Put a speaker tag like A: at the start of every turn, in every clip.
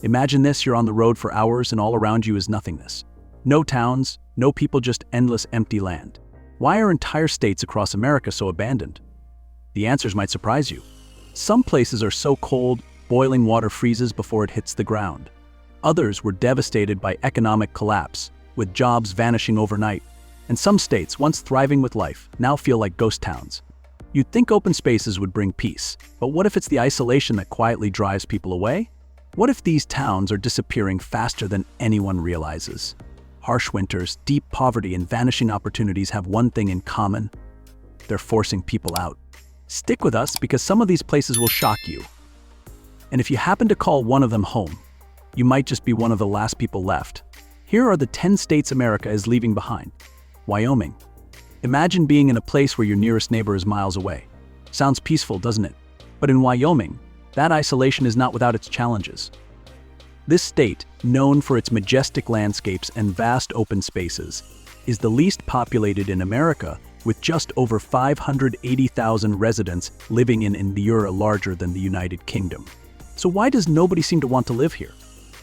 A: Imagine this, you're on the road for hours and all around you is nothingness. No towns, no people, just endless empty land. Why are entire states across America so abandoned? The answers might surprise you. Some places are so cold, boiling water freezes before it hits the ground. Others were devastated by economic collapse, with jobs vanishing overnight. And some states, once thriving with life, now feel like ghost towns. You'd think open spaces would bring peace, but what if it's the isolation that quietly drives people away? What if these towns are disappearing faster than anyone realizes? Harsh winters, deep poverty, and vanishing opportunities have one thing in common: they're forcing people out. Stick with us because some of these places will shock you. And if you happen to call one of them home, you might just be one of the last people left. Here are the 10 states America is leaving behind. Wyoming. Imagine being in a place where your nearest neighbor is miles away. Sounds peaceful, doesn't it? But in Wyoming, that isolation is not without its challenges. This state, known for its majestic landscapes and vast open spaces, is the least populated in America, with just over 580,000 residents living in an area larger than the United Kingdom. So why does nobody seem to want to live here?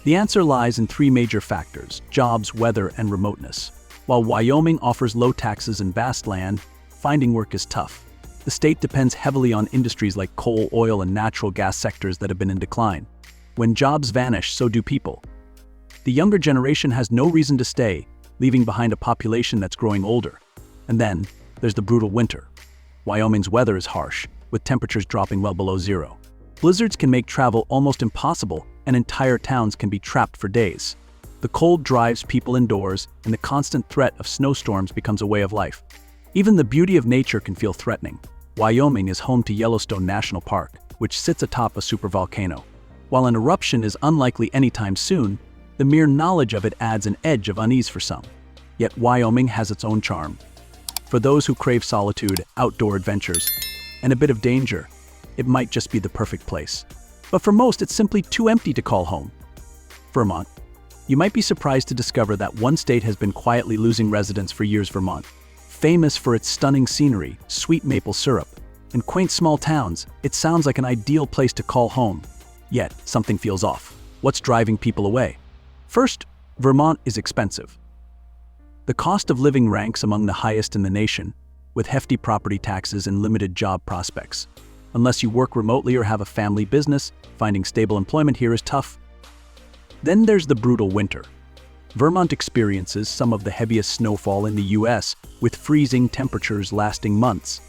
A: The answer lies in three major factors: jobs, weather, and remoteness. While Wyoming offers low taxes and vast land, finding work is tough. The state depends heavily on industries like coal, oil, and natural gas sectors that have been in decline. When jobs vanish, so do people. The younger generation has no reason to stay, leaving behind a population that's growing older. And then, there's the brutal winter. Wyoming's weather is harsh, with temperatures dropping well below zero. Blizzards can make travel almost impossible, and entire towns can be trapped for days. The cold drives people indoors, and the constant threat of snowstorms becomes a way of life. Even the beauty of nature can feel threatening. Wyoming is home to Yellowstone National Park, which sits atop a supervolcano. While an eruption is unlikely anytime soon, the mere knowledge of it adds an edge of unease for some. Yet Wyoming has its own charm. For those who crave solitude, outdoor adventures, and a bit of danger, it might just be the perfect place. But for most, it's simply too empty to call home. Vermont. You might be surprised to discover that one state has been quietly losing residents for years. Vermont, famous for its stunning scenery, sweet maple syrup, and quaint small towns, it sounds like an ideal place to call home. Yet, something feels off. What's driving people away? First, Vermont is expensive. The cost of living ranks among the highest in the nation, with hefty property taxes and limited job prospects. Unless you work remotely or have a family business, finding stable employment here is tough. Then there's the brutal winter. Vermont experiences some of the heaviest snowfall in the US, with freezing temperatures lasting months.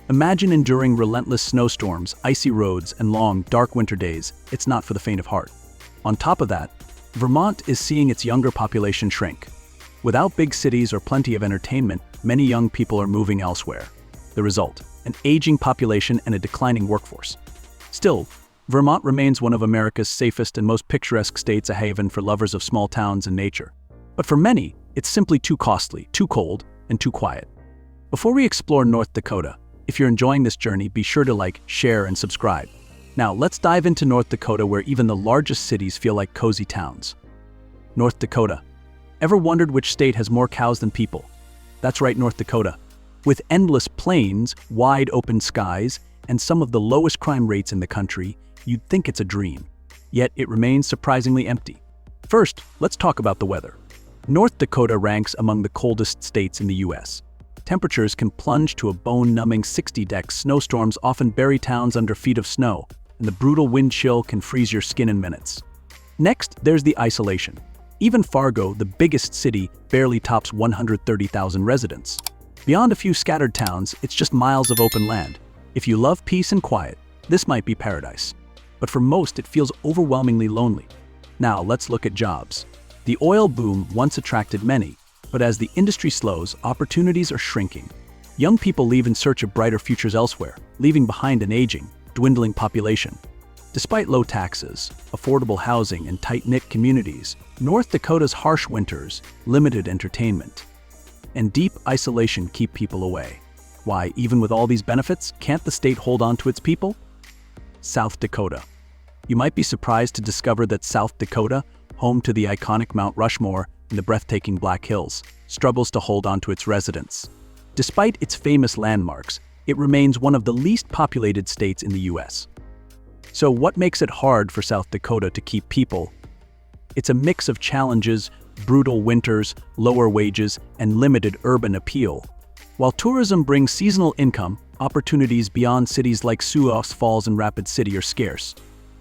A: Imagine enduring relentless snowstorms, icy roads, and long, dark winter days. It's not for the faint of heart. On top of that, Vermont is seeing its younger population shrink. Without big cities or plenty of entertainment, many young people are moving elsewhere. The result: an aging population and a declining workforce. Still, Vermont remains one of America's safest and most picturesque states, a haven for lovers of small towns and nature. But for many, it's simply too costly, too cold, and too quiet. Before we explore North Dakota, if you're enjoying this journey, be sure to like, share, and subscribe. Now, let's dive into North Dakota, where even the largest cities feel like cozy towns. North Dakota. Ever wondered which state has more cows than people? That's right, North Dakota. With endless plains, wide open skies, and some of the lowest crime rates in the country, you'd think it's a dream. Yet it remains surprisingly empty. First, let's talk about the weather. North Dakota ranks among the coldest states in the US. Temperatures can plunge to a bone-numbing 60 decks. Snowstorms often bury towns under feet of snow, and the brutal wind chill can freeze your skin in minutes. Next, there's the isolation. Even Fargo, the biggest city, barely tops 130,000 residents. Beyond a few scattered towns, it's just miles of open land. If you love peace and quiet, this might be paradise. But for most, it feels overwhelmingly lonely. Now, let's look at jobs. The oil boom once attracted many, but as the industry slows, opportunities are shrinking. Young people leave in search of brighter futures elsewhere, leaving behind an aging, dwindling population. Despite low taxes, affordable housing, and tight-knit communities, North Dakota's harsh winters, limited entertainment, and deep isolation keep people away. Why, even with all these benefits, can't the state hold on to its people? South Dakota. You might be surprised to discover that South Dakota, home to the iconic Mount Rushmore and the breathtaking Black Hills, struggles to hold on to its residents. Despite its famous landmarks, it remains one of the least populated states in the US. So what makes it hard for South Dakota to keep people? It's a mix of challenges, brutal winters, lower wages, and limited urban appeal. While tourism brings seasonal income, opportunities beyond cities like Sioux Falls and Rapid City are scarce,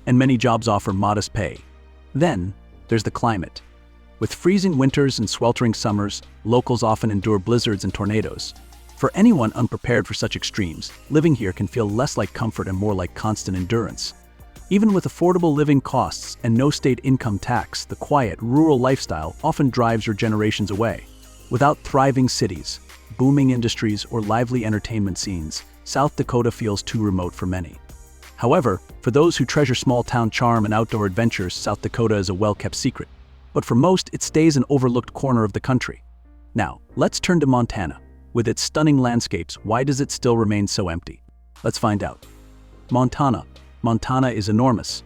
A: and many jobs offer modest pay. Then, there's the climate. With freezing winters and sweltering summers, locals often endure blizzards and tornadoes. For anyone unprepared for such extremes, living here can feel less like comfort and more like constant endurance. Even with affordable living costs and no state income tax, the quiet, rural lifestyle often drives your generations away. Without thriving cities, booming industries, or lively entertainment scenes, South Dakota feels too remote for many. However, for those who treasure small-town charm and outdoor adventures, South Dakota is a well-kept secret. But for most, it stays an overlooked corner of the country. Now, let's turn to Montana. With its stunning landscapes, why does it still remain so empty? Let's find out. Montana is enormous.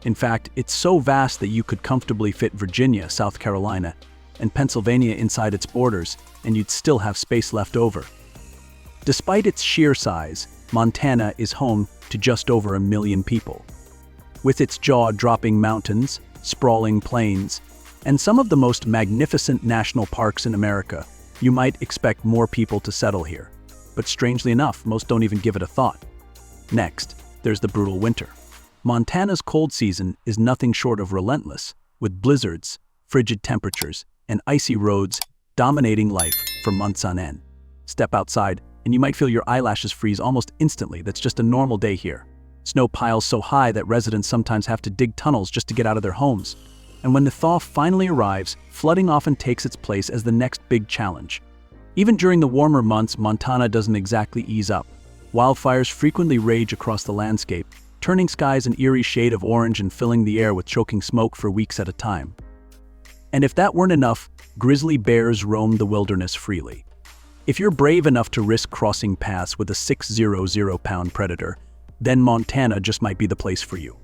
A: In fact, it's so vast that you could comfortably fit Virginia, South Carolina, and Pennsylvania inside its borders, and you'd still have space left over. Despite its sheer size, Montana is home to just over 1 million people. With its jaw-dropping mountains, sprawling plains, and some of the most magnificent national parks in America, you might expect more people to settle here. But strangely enough, most don't even give it a thought. Next, there's the brutal winter. Montana's cold season is nothing short of relentless, with blizzards, frigid temperatures, and icy roads dominating life for months on end. Step outside, and you might feel your eyelashes freeze almost instantly. That's just a normal day here. Snow piles so high that residents sometimes have to dig tunnels just to get out of their homes. And when the thaw finally arrives, flooding often takes its place as the next big challenge. Even during the warmer months, Montana doesn't exactly ease up. Wildfires frequently rage across the landscape, turning skies an eerie shade of orange and filling the air with choking smoke for weeks at a time. And if that weren't enough, grizzly bears roam the wilderness freely. If you're brave enough to risk crossing paths with a 600-pound predator, then Montana just might be the place for you.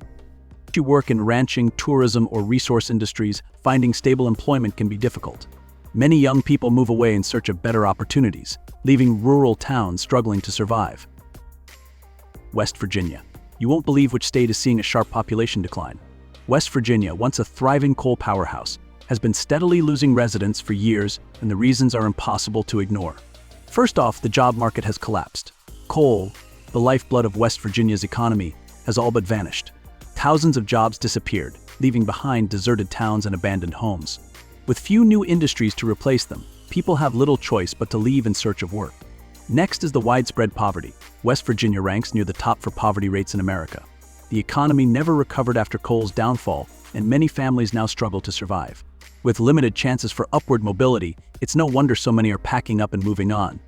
A: If you work in ranching, tourism, or resource industries, finding stable employment can be difficult. Many young people move away in search of better opportunities, leaving rural towns struggling to survive. West Virginia. You won't believe which state is seeing a sharp population decline. West Virginia, once a thriving coal powerhouse, has been steadily losing residents for years, and the reasons are impossible to ignore. First off, the job market has collapsed. Coal, the lifeblood of West Virginia's economy, has all but vanished. Thousands of jobs disappeared, leaving behind deserted towns and abandoned homes. With few new industries to replace them, people have little choice but to leave in search of work. Next is the widespread poverty. West Virginia ranks near the top for poverty rates in America. The economy never recovered after coal's downfall, and many families now struggle to survive. With limited chances for upward mobility, it's no wonder so many are packing up and moving on.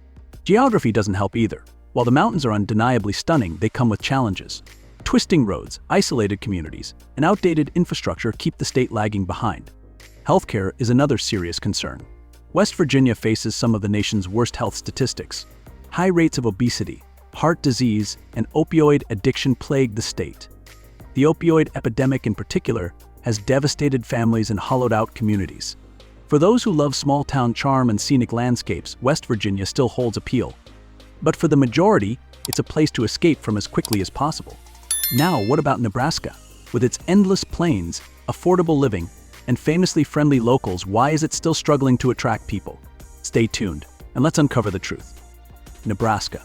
A: Geography doesn't help either. While the mountains are undeniably stunning, they come with challenges. Twisting roads, isolated communities, and outdated infrastructure keep the state lagging behind. Healthcare is another serious concern. West Virginia faces some of the nation's worst health statistics. High rates of obesity, heart disease, and opioid addiction plague the state. The opioid epidemic in particular has devastated families and hollowed out communities. For those who love small-town charm and scenic landscapes, West Virginia still holds appeal. But for the majority, it's a place to escape from as quickly as possible. Now, what about Nebraska? With its endless plains, affordable living, and famously friendly locals, why is it still struggling to attract people? Stay tuned, and let's uncover the truth. Nebraska,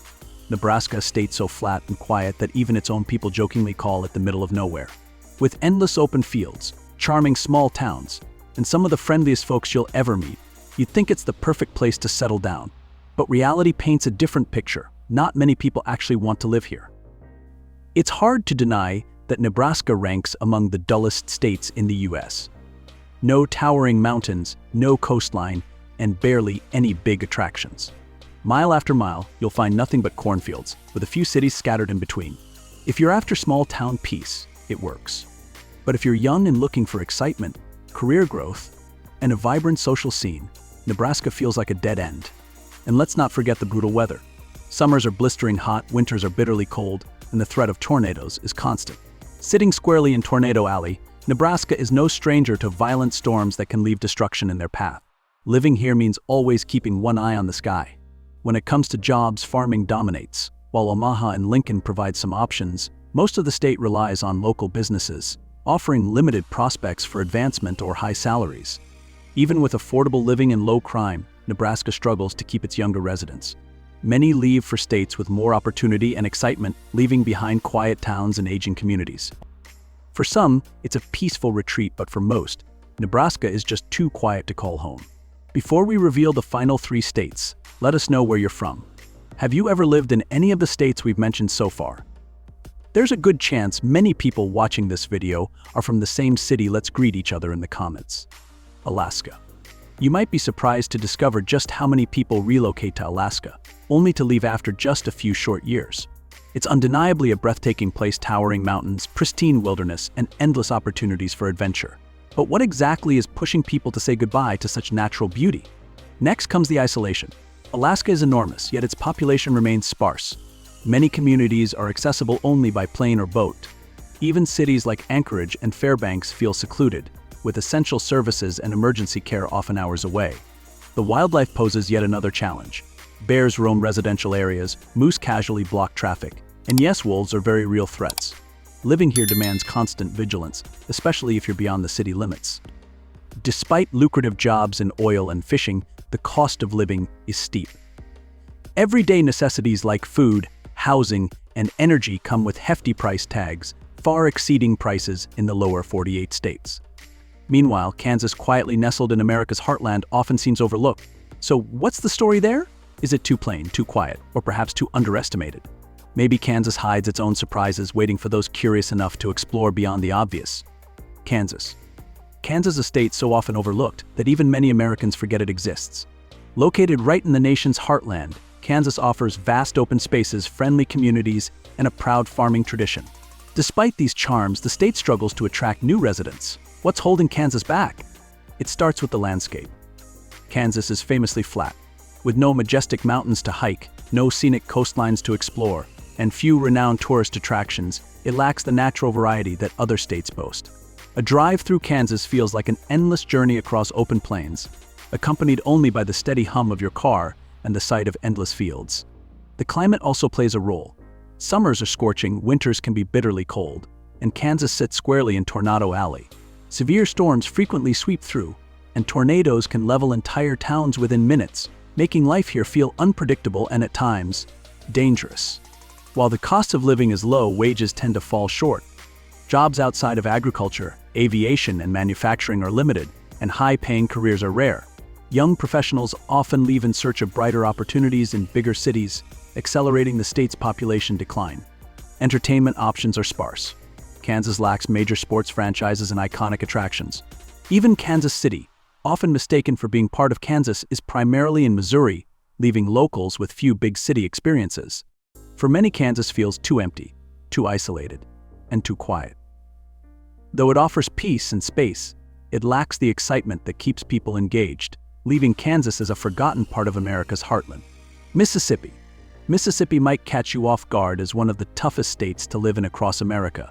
A: a state so flat and quiet that even its own people jokingly call it the middle of nowhere. With endless open fields, charming small towns, and some of the friendliest folks you'll ever meet, you'd think it's the perfect place to settle down. But reality paints a different picture. Not many people actually want to live here. It's hard to deny that Nebraska ranks among the dullest states in the US. No towering mountains, no coastline, and barely any big attractions. Mile after mile, you'll find nothing but cornfields, with a few cities scattered in between. If you're after small-town peace, it works. But if you're young and looking for excitement, career growth, and a vibrant social scene, Nebraska feels like a dead end. And let's not forget the brutal weather. Summers are blistering hot, winters are bitterly cold, and the threat of tornadoes is constant. Sitting squarely in Tornado Alley, Nebraska is no stranger to violent storms that can leave destruction in their path. Living here means always keeping one eye on the sky. When it comes to jobs, farming dominates. While Omaha and Lincoln provide some options, most of the state relies on local businesses, offering limited prospects for advancement or high salaries. Even with affordable living and low crime, Nebraska struggles to keep its younger residents. Many leave for states with more opportunity and excitement, leaving behind quiet towns and aging communities. For some, it's a peaceful retreat, but for most, Nebraska is just too quiet to call home. Before we reveal the final 3 states, let us know where you're from. Have you ever lived in any of the states we've mentioned so far? There's a good chance many people watching this video are from the same city. Let's greet each other in the comments. Alaska. You might be surprised to discover just how many people relocate to Alaska, only to leave after just a few short years. It's undeniably a breathtaking place, towering mountains, pristine wilderness, and endless opportunities for adventure. But what exactly is pushing people to say goodbye to such natural beauty? Next comes the isolation. Alaska is enormous, yet its population remains sparse. Many communities are accessible only by plane or boat. Even cities like Anchorage and Fairbanks feel secluded, with essential services and emergency care often hours away. The wildlife poses yet another challenge. Bears roam residential areas, moose casually block traffic, and yes, wolves are very real threats. Living here demands constant vigilance, especially if you're beyond the city limits. Despite lucrative jobs in oil and fishing, the cost of living is steep. Everyday necessities like food, housing, and energy come with hefty price tags, far exceeding prices in the lower 48 states. Meanwhile, Kansas, quietly nestled in America's heartland, often seems overlooked. So what's the story there? Is it too plain, too quiet, or perhaps too underestimated? Maybe Kansas hides its own surprises, waiting for those curious enough to explore beyond the obvious. Kansas. Kansas is a state so often overlooked that even many Americans forget it exists. Located right in the nation's heartland, Kansas offers vast open spaces, friendly communities, and a proud farming tradition. Despite these charms, the state struggles to attract new residents. What's holding Kansas back? It starts with the landscape. Kansas is famously flat, with no majestic mountains to hike, no scenic coastlines to explore, and few renowned tourist attractions. It lacks the natural variety that other states boast. A drive through Kansas feels like an endless journey across open plains, accompanied only by the steady hum of your car and the sight of endless fields. The climate also plays a role. Summers are scorching, winters can be bitterly cold, and Kansas sits squarely in Tornado Alley. Severe storms frequently sweep through, and tornadoes can level entire towns within minutes, making life here feel unpredictable and at times, dangerous. While the cost of living is low, wages tend to fall short. Jobs outside of agriculture, aviation, and manufacturing are limited, and high-paying careers are rare. Young professionals often leave in search of brighter opportunities in bigger cities, accelerating the state's population decline. Entertainment options are sparse. Kansas lacks major sports franchises and iconic attractions. Even Kansas City, often mistaken for being part of Kansas, is primarily in Missouri, leaving locals with few big city experiences. For many, Kansas feels too empty, too isolated, and too quiet. Though it offers peace and space, it lacks the excitement that keeps people engaged, leaving Kansas as a forgotten part of America's heartland. Mississippi. Mississippi might catch you off guard as one of the toughest states to live in across America,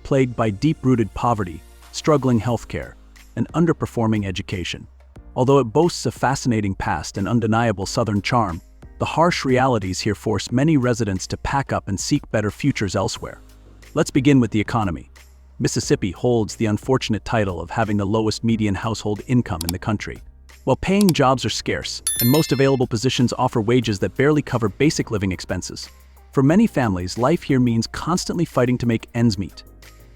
A: plagued by deep-rooted poverty, struggling healthcare, and underperforming education. Although it boasts a fascinating past and undeniable southern charm, the harsh realities here force many residents to pack up and seek better futures elsewhere. Let's begin with the economy. Mississippi holds the unfortunate title of having the lowest median household income in the country. While paying jobs are scarce, and most available positions offer wages that barely cover basic living expenses, for many families, life here means constantly fighting to make ends meet.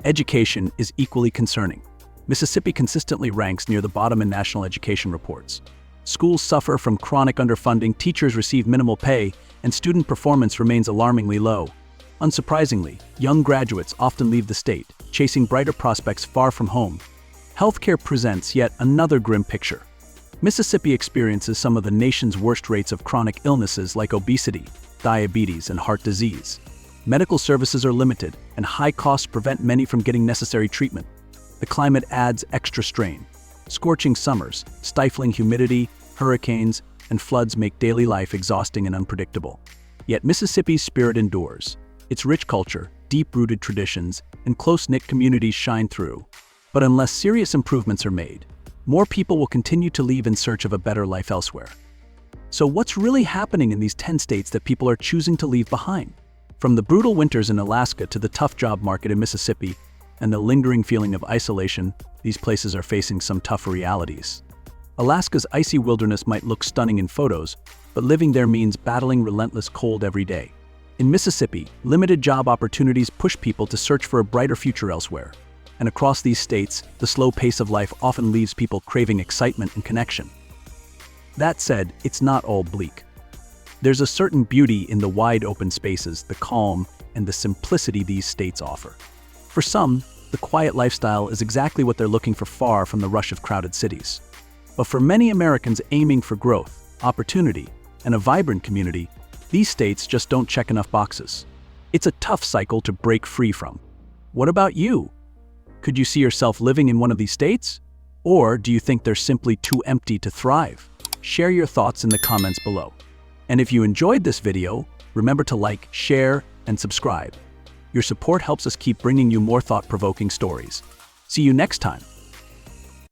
A: Education is equally concerning. Mississippi consistently ranks near the bottom in national education reports. Schools suffer from chronic underfunding, teachers receive minimal pay, and student performance remains alarmingly low. Unsurprisingly, young graduates often leave the state, chasing brighter prospects far from home. Healthcare presents yet another grim picture. Mississippi experiences some of the nation's worst rates of chronic illnesses like obesity, diabetes, and heart disease. Medical services are limited, and high costs prevent many from getting necessary treatment. The climate adds extra strain. Scorching summers, stifling humidity, hurricanes, and floods make daily life exhausting and unpredictable. Yet Mississippi's spirit endures. Its rich culture, deep-rooted traditions, and close-knit communities shine through. But unless serious improvements are made, more people will continue to leave in search of a better life elsewhere. So what's really happening in these 10 states that people are choosing to leave behind? From the brutal winters in Alaska to the tough job market in Mississippi, and the lingering feeling of isolation, these places are facing some tough realities. Alaska's icy wilderness might look stunning in photos, but living there means battling relentless cold every day. In Mississippi, limited job opportunities push people to search for a brighter future elsewhere. And across these states, the slow pace of life often leaves people craving excitement and connection. That said, it's not all bleak. There's a certain beauty in the wide open spaces, the calm, and the simplicity these states offer. For some, the quiet lifestyle is exactly what they're looking for, far from the rush of crowded cities. But for many Americans aiming for growth, opportunity, and a vibrant community, these states just don't check enough boxes. It's a tough cycle to break free from. What about you? Could you see yourself living in one of these states? Or do you think they're simply too empty to thrive? Share your thoughts in the comments below. And if you enjoyed this video, remember to like, share, and subscribe. Your support helps us keep bringing you more thought-provoking stories. See you next time.